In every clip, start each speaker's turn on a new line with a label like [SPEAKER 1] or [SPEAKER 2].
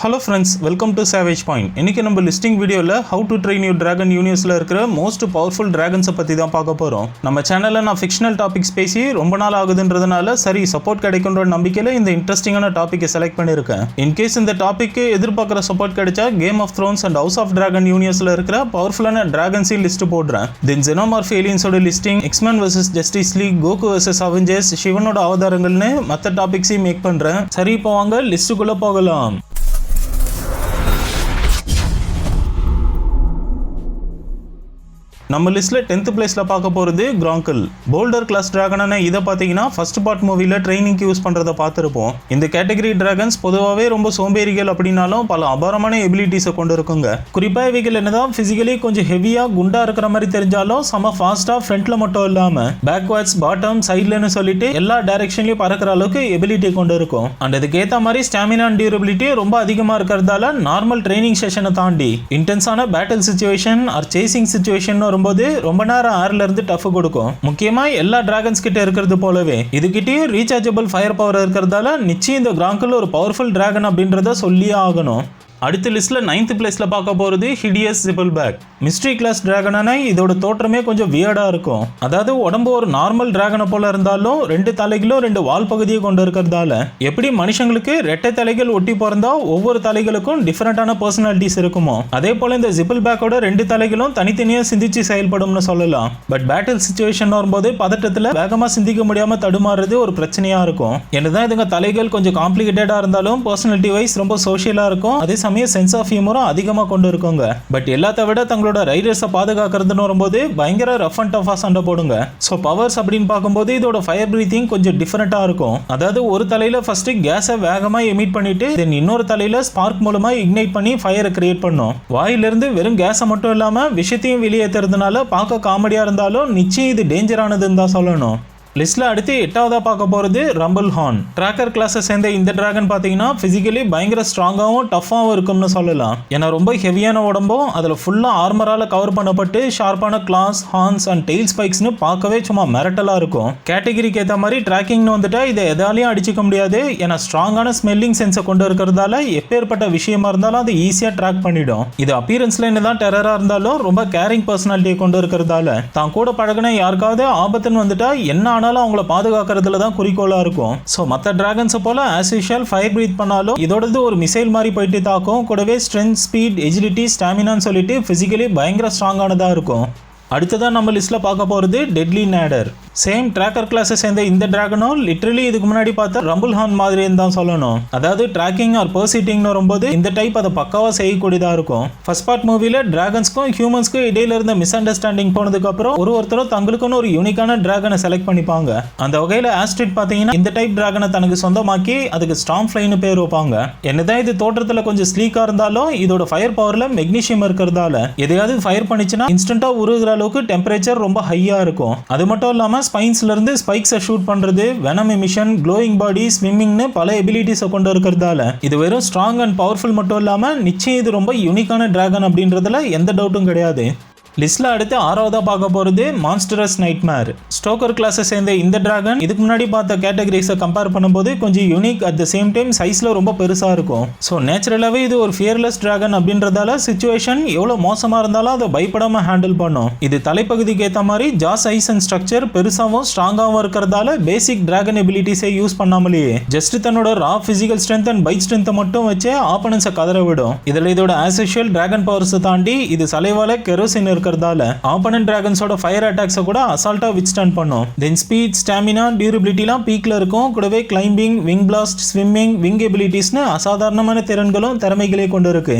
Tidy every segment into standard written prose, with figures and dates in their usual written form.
[SPEAKER 1] Hello friends, welcome to Savage Point. இன்றைக்கி நம்ம listing வீடியோவில் how to train your dragon யூனிவர்ஸில் இருக்கிற மோஸ்ட் பவர்ஃபுல் டிராகன்ஸை பற்றி தான் பார்க்க போகிறோம். நம்ம சேனலில் நான் ஃபிக்ஷனல் டாபிக்ஸ் பேசி ரொம்ப நாள் ஆகுதுன்றதுனால சரி சப்போர்ட் கிடைக்குன்ற நம்பிக்கையில் இந்த இன்ட்ரெஸ்டிங்கான டாப்பிக்கை செலக்ட் பண்ணியிருக்கேன். இன்கேஸ் இந்த டாப்பிக்கு எதிர்பார்க்குற சப்போர்ட் கிடைச்சா Game of Thrones and House of Dragon யூனிவர்ஸில் இருக்கிற பவர்ஃபுல்லான டிராகன்ஸையும் லிஸ்ட்டு போடுறேன். தென் ஜெனோமார்ஃப் ஏலியன்ஸோட listing, X-Men versus Justice League, Goku versus Avengers, சிவனோட அவதாரங்கள்னு மற்ற டாபிக்ஸையும் மேக் பண்ணுறேன். சரி, இப்போ வாங்க லிஸ்ட்டுக்குள்ளே போகலாம். நம்ம லிஸ்ட்ல 10th பிளேஸ்ல பார்க்க போறது கிராங்கிள். போல்டர் கிளாஸ் டிராகனான இதை பார்த்தீங்கன்னா ஃபர்ஸ்ட் பார்ட் மூவில ட்ரைனிங்க்கு யூஸ் பண்றதை பார்த்துருப்போம். இந்த கேட்டகரி டிராகன்ஸ் பொதுவாகவே ரொம்ப சோம்பேறிகள் அப்படின்னாலும் பல அபாரமான எபிலிட்டிஸை கொண்டு இருக்குங்க. குறிப்பா இவைகள் என்னதான் பிசிக்கலி கொஞ்சம் ஹெவியா குண்டா இருக்கிற மாதிரி தெரிஞ்சாலும் செம ஃபாஸ்டா ஃப்ரண்ட்ல மட்டும் இல்லாம பேக்வர்ட்ஸ், பாட்டம், சைட்லன்னு சொல்லிட்டு எல்லா டைரக்ஷன்லயும் பறக்கிற அளவுக்கு எபிலிட்டி கொண்டு இருக்கும். அண்ட் அதுக்கு ஏற்ற மாதிரி ஸ்டாமினா அண்ட் டியூரபிலிட்டி ரொம்ப அதிகமா இருக்கிறதால நார்மல் ட்ரைனிங் செஷனை தாண்டி இன்டென்ஸான battle situation or chasing situation போது ரொம்ப நேரம் ஏர்ல இருந்து டஃப் கொடுக்கும். முக்கியமா எல்லா டிராகன்ஸ் கிட்ட இருக்கிறது போலவே இதுகிட்டயும் ரீசார்ஜபிள் ஃபயர் பவர் இருக்கிறதால நிச்சயம் இந்த கிராங்கிள் ஒரு பவர்ஃபுல் டிராகன் அப்படின்றத சொல்லியே ஆகணும். அடுத்த லிஸ்ட்ல 9th பிளேஸ்ல பார்க்க போறது ஹிடியஸ் ஜிபிள்பேக். மிஸ்ட்ரி கிளாஸ் டிராகனான இதோட தோற்றமே கொஞ்சம் வியர்டா இருக்கும். அதாவது உடம்பு ஒரு நார்மல் டிராகனை போல இருந்தாலும் 2 தலைகளும் 2 வால் பகுதியை கொண்டு இருக்கிறதால எப்படி மனுஷங்களுக்கு ரெட்டை தலைகள் ஒட்டி பிறந்தா ஒவ்வொரு தலைகளுக்கும் டிஃபரெண்டான பர்சனாலிட்டிஸ் இருக்குமோ அதே போல இந்த ஜிபிள்பேக்கோட 2 தலைகளும் தனித்தனியா சிந்திச்சு செயல்படும்னு சொல்லலாம். பட் பேட்டில் சிச்சுவேஷன் வரும்போது பதட்டத்துல வேகமா சிந்திக்க முடியாம தடுமாறுறது ஒரு பிரச்சனையா இருக்கும். என்னதான் இதுங்க தலைகள் கொஞ்சம் காம்ப்ளிகேட்டடா இருந்தாலும் பர்சனாலிட்டி வைஸ் ரொம்ப சோஷியலா இருக்கும். அதே சமயம் சென்ஸ் ஆஃப் ஹியூமரும் அதிகமாக கொண்டு இருக்குங்க. பட் எல்லாத்த விட தங்களோட ரைடர்ஸை பாதுகாக்கிறதுன்னு வரும்போது பயங்கர ரஃப் அண்ட் டஃபாக சண்டை போடுங்க. ஸோ பவர்ஸ் அப்படின்னு பார்க்கும்போது இதோட ஃபயர் பிரீத்திங் கொஞ்சம் டிஃபரெண்டாக இருக்கும். அதாவது ஒரு தலையில ஃபர்ஸ்ட் கேஸை வேகமாக எமிட் பண்ணிட்டு தென் இன்னொரு தலையில ஸ்பார்க் மூலமா இக்னைட் பண்ணி ஃபயரை கிரியேட் பண்ணும். வாயிலிருந்து வெறும் கேஸை மட்டும் இல்லாமல் விஷயத்தையும் வெளியேற்றுறதுனால பார்க்க காமெடியாக இருந்தாலும் நிச்சயம் இது டேஞ்சரானதுன்னு தான் சொல்லணும். லிஸ்ட்ல அடுத்து 8வதா பார்க்க போறது ரம்பிள் ஹார்ன். ட்ராக்கர் கிளாஸை சேர்ந்த இந்த டிராகன் பார்த்தீங்கன்னா பிசிக்கலி பயங்கர ஸ்ட்ராங்காகவும் டஃபாகவும் இருக்கும்னு சொல்லலாம். ஏன்னா ரொம்ப ஹெவியான உடம்பும் அதில் ஃபுல்லாக ஆர்மரால் cover Pannapattu ஷார்ப்பான class, horns and tail ஸ்பைக்ஸ்னு பார்க்கவே சும்மா மிரட்டலாக இருக்கும். கேட்டகிரிக்கு ஏற்ற மாதிரி ட்ராக்கிங்னு வந்துட்டா இதை எதாலையும் அடிச்சுக்க முடியாது. ஏன்னா ஸ்ட்ராங்கான ஸ்மெல்லிங் சென்ஸை கொண்டு இருக்கிறதால எப்பேற்பட்ட விஷயமா இருந்தாலும் அது ஈஸியாக ட்ராக் பண்ணிடும். இது அப்பியரன்ஸ்ல என்னதான் டெரராக இருந்தாலும் ரொம்ப கேரிங் பர்சனாலிட்டியை கொண்டு இருக்கிறதால தான் கூட பழகின யாருக்காவது ஆபத்துன்னு வந்துட்டா என்ன அவங்கள பாதுகாக்கிறதுல தான் குறிக்கோளா இருக்கும். சோ மற்ற டிராகன்ஸ் போல ஆஸ் யூஷுவல் ஃபயர் பிரீத் பண்ணாலும் இதோடது ஒரு மிசைல் மாதிரி போயிட்டு தாக்கும். கூடவே ஸ்ட்ரென்த், ஸ்பீட், எஜிலிட்டி, ஸ்டாமினான்னு சொல்லிட்டு பிசிக்கலி பயங்கர ஸ்ட்ராங்கானதா இருக்கும். அடுத்ததான் நம்ம லிஸ்ட்ல பார்க்க போறது டெட்லி நேடர். சேம் ட்ராக்கர் கிளாஸை சேர்ந்த இந்த டிராகனும் லிட்டரலி இதுக்கு முன்னாடி பார்த்த ரம்பிள் ஹார்ன் மாதிரின்னு தான் சொல்லணும். அதாவது ட்ராக்கிங் ஆர் பர்சீட்டிங்னு வரும்போது இந்த டைப் அதை பக்காவா செய்யக்கூடியதா இருக்கும். ஃபர்ஸ்ட் பார்ட் மூவில டிராகன்ஸ்க்கும் ஹியூமன்ஸ்க்கும் இடையில இருந்த மிஸ் அண்டர்ஸ்டாண்டிங் போனதுக்கு அப்புறம் ஒருத்தரும் தங்களுக்குன்னு ஒரு யூனிக்கான டிராகனை செலக்ட் பண்ணிப்பாங்க. அந்த வகையில ஆஸ்ட்ரிட் பார்த்தீங்கன்னா இந்த டைப் டிராகனை தனக்கு சொந்தமாக்கி அதுக்கு ஸ்டார்ம் ஃப்ளைன்னு பேர் வைப்பாங்க. என்னதான் இது தோற்றத்துல கொஞ்சம் ஸ்லீக்கா இருந்தாலும் இதோட ஃபயர் பவர்ல மெக்னீஷியம் இருக்கிறதால எதையாவது ஃபயர் பண்ணிச்சுன்னா இன்ஸ்டன்டா உருகுற அளவுக்கு டெம்பரேச்சர் ரொம்ப ஹையா இருக்கும். அது மட்டும் இல்லாம ஸ்பைன்ஸ்ல இருந்து ஸ்பைக்ஸை ஷூட் பண்றது, வெனம் எமிஷன், க்ளோயிங் பாடி, ஸ்விம்மிங்னு பல எபிலிட்டிஸை கொண்டு இருக்கிறதால இது வெறும் ஸ்ட்ராங் அண்ட் பவர்ஃபுல் மட்டும் இல்லாம நிச்சயம் இது ரொம்ப யூனிக்கான டிராகன் அப்படின்றதுல எந்த டவுட்டும் கிடையாது. லிஸ்ட்ல அடுத்து 6வதா பார்க்க போறது மான்ஸ்டரஸ் நைட்மேர். ஸ்டோக்கர் கிளாஸை சேர்ந்த இந்த டிராகன் இதுக்கு முன்னாடி பார்த்த கேட்டகரிஸை கம்பேர் பண்ணும்போது கொஞ்சம் unique, at the same time சைஸ்ல ரொம்ப பெருசா இருக்கும். ஸோ நேச்சுரலாவே இது ஒரு ஃபியர்லெஸ் டிராகன் அப்படின்றதால சிச்சுவேஷன் எவ்வளவு மோசமா இருந்தாலும் அதை பயப்படாம ஹேண்டில் பண்ணும். இது தலைப்பகுதிக்கு ஏற்ற மாதிரி ஜா சைஸ் அண்ட் ஸ்ட்ரக்சர் பெருசாகவும் ஸ்ட்ராங்காகவும் இருக்கிறதால பேசிக் டிராகன் எபிலிட்டிஸை யூஸ் பண்ணாமலேயே ஜஸ்ட் தன்னோட ரா பிசிக்கல் ஸ்ட்ரென்த் அண்ட் பைட் ஸ்ட்ரென்த்தை மட்டும் வச்சு ஆப்பனன்ஸை கதற விடும். இதுல இதோட ஆஸ் யூஷுவல் டிராகன் பவர்ஸை தாண்டி இது சலைவால கெரோசின் ஆப்பனன்ட் டிராகன்ஸோட ஃபயர் அட்டாக்ஸை கூட அசால்ட்டா வித்ஸ்டாண்ட் பண்ணும். தென் ஸ்பீட், ஸ்டாமினா, டியூரபிலிட்டிலாம் பீக்ல இருக்கும். கூடவே climbing, wing blast, swimming, wing எபிலிட்டிஸ்னு அசாதாரணமான திறன்களும் திறமைகளையும் கொண்டு இருக்கு.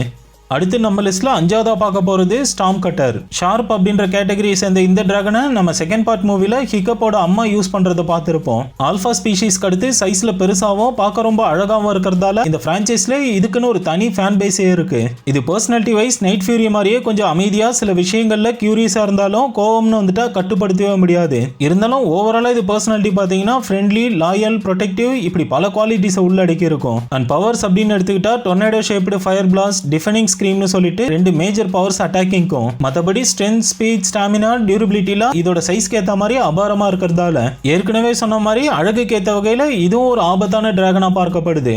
[SPEAKER 1] அடுத்து நம்ம லிஸ்ட்ல 5வதா பார்க்க போறது ஸ்டார்ம் கட்டர். ஷார்ப் அப்படின்ற கேட்டகரியை சேர்ந்த இந்த டிராகனை நம்ம செகண்ட் பார்ட் மூவில ஹிக்கப்போட அம்மா யூஸ் பண்றதை பார்த்திருப்போம். ஆல்பா ஸ்பீஷீஸ்க்கு அடுத்து சைஸ்ல பெருசாவும் பார்க்க ரொம்ப அழகாவும் இருக்கிறதால இந்த பிரான்ச்சைஸ்ல இதுக்குன்னு ஒரு தனி ஃபேன் பேஸே இருக்கு. இது பர்சனாலிட்டி வைஸ் நைட் ஃபியூரி மாதிரியே கொஞ்சம் அமைதியா சில விஷயங்கள்ல கியூரியஸா இருந்தாலும் கோவம்னு வந்துட்டா கட்டுப்படுத்தவே முடியாது. இருந்தாலும் ஓவராலா இது பர்சனாலிட்டி பாத்தீங்கன்னா ஃப்ரெண்ட்லி, லாயல், ப்ரொடெக்டிவ் இப்படி பல குவாலிட்டிஸை உள்ளடக்கி இருக்கும். அண்ட் பவர்ஸ் அப்படின்னு எடுத்துக்கிட்டா டொர்னேடோ ஷேப்டு ஃபயர் பிளாஸ்ட், டிஃபெனிங் ஸ்கிரீம்னு சொல்லிட்டு 2 மேஜர் பவர்ஸ் அட்டாக்கிங்க்கும் மற்றபடி ஸ்ட்ரென்த், ஸ்பீட், ஸ்டாமினா, டியூரபிலிட்டிலாம் இதோட சைஸ்க்கு ஏற்ற மாதிரி அபாரமா இருக்கிறதால ஏற்கனவே சொன்ன மாதிரி அழகுக்கு ஏற்ற வகையில் இதுவும் ஒரு ஆபத்தான டிராகனா பார்க்கப்படுது.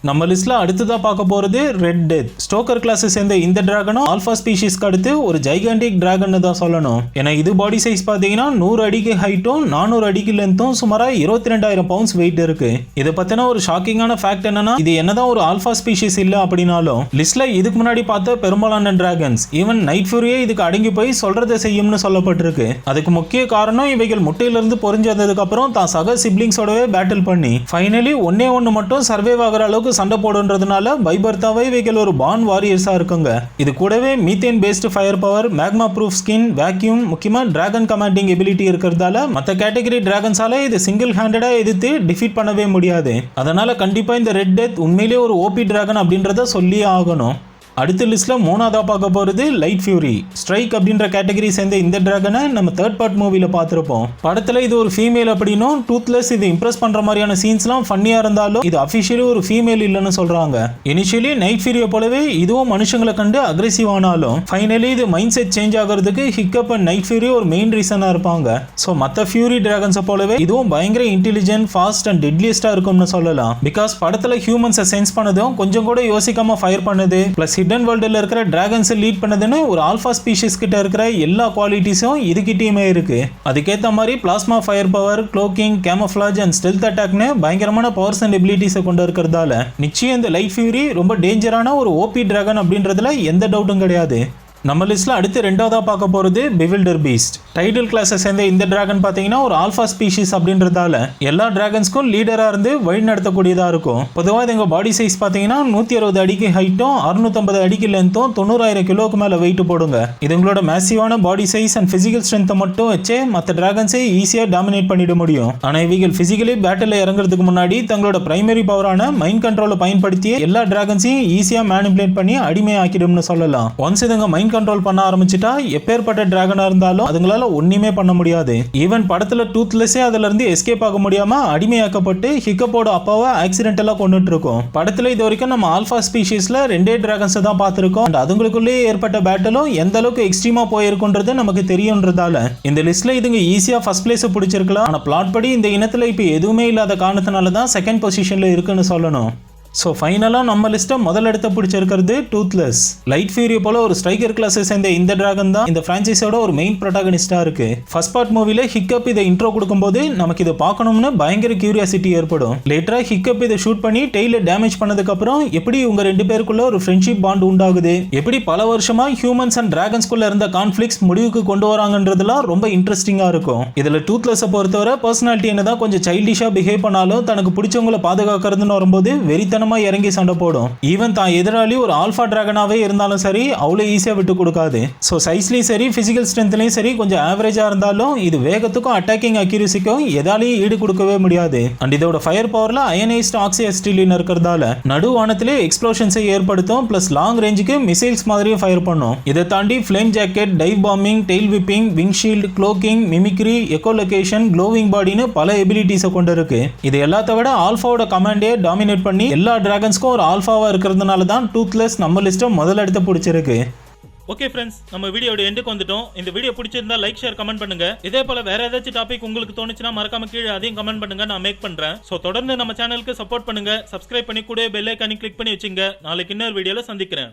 [SPEAKER 1] நம்ம லிஸ்ட்ல அடுத்ததா பார்க்க போறது ரெட் டெத். ஸ்டோக்கர் கிளாஸ் சேர்ந்த இந்த டிராகனும் ஆல்பா ஸ்பீஷிஸ்க்கு அடுத்து ஒரு ஜைகாண்டிக் டிராகன் தான் சொல்லணும். ஏன்னா இது பாடி சைஸ் பாத்தீங்கன்னா 100 அடிக்கு ஹைட்டும் 400 அடிக்கு லென்த்தும் சுமாரா 22,000 பவுண்ட்ஸ் வெயிட் இருக்கு. இதை பத்தின ஒரு ஷாக்கிங்கான ஃபேக்ட் என்னன்னா, இது என்னதான் ஒரு ஆல்பா ஸ்பீஷிஸ் இல்ல அப்படின்னாலும் லிஸ்ட்ல இதுக்கு முன்னாடி பார்த்த பெரும்பாலான டிராகன்ஸ் ஈவன் நைட் ஃபியூரியே இதுக்கு அடங்கி போய் சொல்றதை செய்யும்னு சொல்லப்பட்டிருக்கு. அதுக்கு முக்கிய காரணம் இவைகள் முட்டையிலிருந்து பொறிஞ்சு வந்ததுக்கு அப்புறம் தான் சக சிப்ளிங்ஸோடவே பேட்டில் பண்ணி ஃபைனலி ஒண்ணு மட்டும் சர்வைவ் ஆகிற அளவுக்கு சண்டை போடுன்றதுனால பைபர்த்தாவே இவைகள் ஒரு பான் வாரியர்ஸா இருக்குங்க. இது கூடவே methane based fire power, magma proof skin, vacuum, முக்கியமா டிராகன் கமாண்டிங் எபிலிட்டி இருக்கிறதால மற்ற கேட்டகரி டிராகன்ஸால இது சிங்கிள் ஹேண்டடா எதிர்த்து டிஃபீட் பண்ணவே முடியாது. அதனால கண்டிப்பா இந்த ரெட் டெத் உண்மையிலேயே ஒரு ஓபி டிராகன் அப்படின்றத சொல்லியே ஆகணும். அடுத்த லிஸ்ட்ல மூணாவதா பார்க்க போறது லைட் ஃபியூரி. ஸ்ட்ரைக் அப்படின்ற கேட்டகரி சேர்ந்த இந்த டிராகனை நம்ம தேர்ட் பார்ட் மூவில பார்த்திருப்போம். படத்துல இது ஒரு ஃபீமேல் அப்படின்னும் டூத்லெஸ் இது இம்ப்ரெஸ் பண்ற மாதிரியான சீன்ஸ்லாம் ஃபன்னியா இருந்தாலும் இது அபிஷியலி ஒரு ஃபீமேல் இல்லைன்னு சொல்றாங்க. இனிஷியலி நைட் ஃபியூரியை போலவே இதுவும் மனுஷங்களை கண்டு அக்ரெசிவ் ஆனாலும் ஃபைனலி இது மைண்ட் செட் சேஞ்ச் ஆகிறதுக்கு ஹிக்கப் அண்ட் நைட் ஃபியூரி ஒரு மெயின் ரீசனா இருப்பாங்க. ஸோ மற்ற ஃபியூரி டிராகன்ஸை போலவே இதுவும் பயங்கர இன்டெலிஜென்ட், ஃபாஸ்ட் அண்ட் டெட்லியஸ்டா இருக்கும்னு சொல்லலாம். பிகாஸ் படத்துல ஹியூமன்ஸை சென்ஸ் பண்ணதும் கொஞ்சம் கூட யோசிக்காம ஃபயர் பண்ணது பிளஸ் ஹிடன் வேர்ல்டுல இருக்கிற டிராகன்ஸ் லீட் பண்ணதுன்னு ஒரு ஆல்பா ஸ்பீஷிஸ் கிட்ட இருக்கிற எல்லா குவாலிட்டிஸும் இதுகிட்டயுமே இருக்கு. அதுக்கேற்ற மாதிரி plasma fire power, cloaking, camouflage and stealth அட்டாக்னு பயங்கரமான பவர்ஸ் அண்ட் எபிலிட்டிஸை கொண்டு இருக்கிறதால நிச்சயம் இந்த லைட் ஃபியூரி ரொம்ப டேஞ்சரான ஒரு ஓபி டிராகன் அப்படின்றதுல எந்த டவுட்டும் கிடையாது. நம்ம லிஸ்ட்ல அடுத்து ரெண்டாவதா பார்க்க போறது பெவில்டர் பீஸ்ட். டைட்டில் கிளாஸை சேர்ந்த இந்த டிராகன் பார்த்தீங்கன்னா ஒரு ஆல்பா ஸ்பீஷிஸ் அப்படின்றதால எல்லா டிராகன்ஸ்க்கும் லீடரா இருந்து வழி நடத்தக்கூடியதா இருக்கும். பொதுவாக இதுங்க பாடி சைஸ் பார்த்தீங்கன்னா 160 அடிக்கு ஹைட்டும் 650 அடிக்கு லென்த்தும் 90,000 கிலோக்கு மேல வெயிட் போடுங்க. இதுங்களோட மேசிவான பாடி சைஸ் அண்ட் பிசிக்கல் ஸ்ட்ரென்த்தை மட்டும் வச்சே மற்ற டிராகன்ஸை ஈஸியா டாமினேட் பண்ணிட முடியும். ஆனா இவர்கள் பிசிக்கலி பேட்டில் இறங்குறதுக்கு முன்னாடி தங்களோட பிரைமரி பவரான மைண்ட் கண்ட்ரோலை பயன்படுத்தி எல்லா டிராகன்ஸையும் ஈஸியா மேனிபுலேட் பண்ணி அடிமையாக்கிடும்னு சொல்லலாம். ஒன்ஸ் இதுங்க மைண்ட் கண்ட்ரோல் பண்ண ஆரம்பிச்சிட்டா எப்பேற்பட்ட டிராகனா இருந்தாலும் அதுங்களால ஒண்ணுமே பண்ண முடியாது. ஈவன் படத்துல டூத்லெஸ்ஸே அதுல இருந்து எஸ்கேப் ஆக முடியாம அடிமையாக்கப்பட்டு ஹிக்கப்போட அப்பாவை ஆக்சிடென்டலா கொண்டுட்டு இருக்கும். படத்துல இது வரைக்கும் நம்ம ஆல்பா ஸ்பீஷிஸ்ல 2 டிராகன்ஸ் தான் பார்த்திருக்கோம். அண்ட் அதுங்களுக்குள்ளே ஏற்பட்ட பேட்டலும் எந்த அளவுக்கு எக்ஸ்ட்ரீமா போயிருக்குன்றது நமக்கு தெரியும்ன்றதால இந்த லிஸ்ட்ல இதுங்க ஈஸியா ஃபர்ஸ்ட் பிளேஸ் பிடிச்சிருக்கலாம். ஆனா பிளாட் படி இந்த இனத்துல இப்ப எதுவுமே இல்லாத காரணத்தினால தான் செகண்ட் பொசிஷன்ல இருக்குன்னு சொல்லணும். ஸோ ஃபைனலாக நம்ம லிஸ்ட்டை முதல் இடத்த பிடிச்சிருக்கிறது டூத்லெஸ். லைட் ஃபியூரி போல ஒரு ஸ்ட்ரைக்கர் கிளாஸை சேர்ந்த இந்த டிராகன் தான் இந்த பிரான்ச்சைஸோட ஒரு மெயின் ப்ரோட்டாகனிஸ்டா இருக்கு. ஃபர்ஸ்ட் பார்ட் மூவில ஹிக்கப் இதை இன்ட்ரோ கொடுக்கும்போது நமக்கு இதை பார்க்கணும்னு பயங்கர கியூரியாசிட்டி ஏற்படும். லேட்டரா ஹிக்கப் இதை ஷூட் பண்ணி டெய்ல டேமேஜ் பண்ணதுக்கு அப்புறம் எப்படி இவங்க 2 பேருக்குள்ள ஒரு ஃப்ரெண்ட்ஷிப் பாண்ட் உண்டாகுது, எப்படி பல வருஷமா ஹியூமன்ஸ் அண்ட் டிராகன்ஸ்குள்ள இருந்த கான்ஃபிளிக்ஸ் முடிவுக்கு கொண்டு வராங்கன்றதுலாம் ரொம்ப இன்ட்ரெஸ்டிங்கா இருக்கும். இதுல டூத்லெஸ்ஸை பொறுத்தவரை பர்சனாலிட்டி என்னதான் கொஞ்சம் சைல்டிஷா பிஹேவ் பண்ணாலும் தனக்கு பிடிச்சவங்களை பாதுகாக்கிறதுன்னு வரும்போது வெறித்தன இறங்கி சண்டை போடும். ஈவன் தான் எதிராளி ஒரு ஆல்பா டிராகனாவே இருந்தாலும் சரி அவ்வளவு ஈஸியா விட்டு கொடுக்காது. சோ சைஸ்லயும் சரி பிசிக்கல் ஸ்ட்ரென்த்லயும் சரி கொஞ்சம் ஆவரேஜா இருந்தாலும் இது வேகத்துக்கும் அட்டாக்கிங் அக்யூரசிக்கும் எதாலையும் ஈடு கொடுக்கவே முடியாது. அண்ட் இதோட ஃபயர் பவர்ல அயனைஸ்ட் ஆக்சிஅசிட்டிலின் இருக்கிறதால நடுவானத்திலே எக்ஸ்ப்ளோஷன்ஸை ஏற்படுத்தும். பிளஸ் லாங் ரேஞ்சுக்கு மிசைல்ஸ் மாதிரியும் ஃபயர் பண்ணும். இதை தாண்டி flame jacket, dive bombing, tail whipping, wing shield, cloaking, mimicry, echolocation, glowing பாடின்னு பல எபிலிட்டிஸை கொண்டு இருக்கு. இது எல்லாத்த விட ஆல்பாவோட கமாண்டே டாமினேட் பண்ணி எல்லா டிராகன்ஸ்க்கும் ஒரு ஆல்பாவா இருக்கிறதுனால தான் டூத்லெஸ் நம்ம லிஸ்ட்டை முதல் இடத்த பிடிச்சிருக்கு.
[SPEAKER 2] ஓகே ஃப்ரெண்ட்ஸ், நம்ம வீடியோட எண்டுக்கு வந்துட்டோம். இந்த வீடியோ பிடிச்சிருந்தா லைக், ஷேர், கமெண்ட் பண்ணுங்க. இதே போல வேற ஏதாச்சும் டாபிக் உங்களுக்கு தோணுச்சுன்னா மறக்காம கீழே அதையும் கமெண்ட் பண்ணுங்க, நான் மேக் பண்றேன். சோ தொடர்ந்து நம்ம சேனலுக்கு சப்போர்ட் பண்ணுங்க, சப்ஸ்கிரைப் பண்ணி கூட பெல் ஐகானை கிளிக் பண்ணி வச்சுங்க. நாளைக்கு இன்னொரு வீடியோல சந்திக்கிறேன்.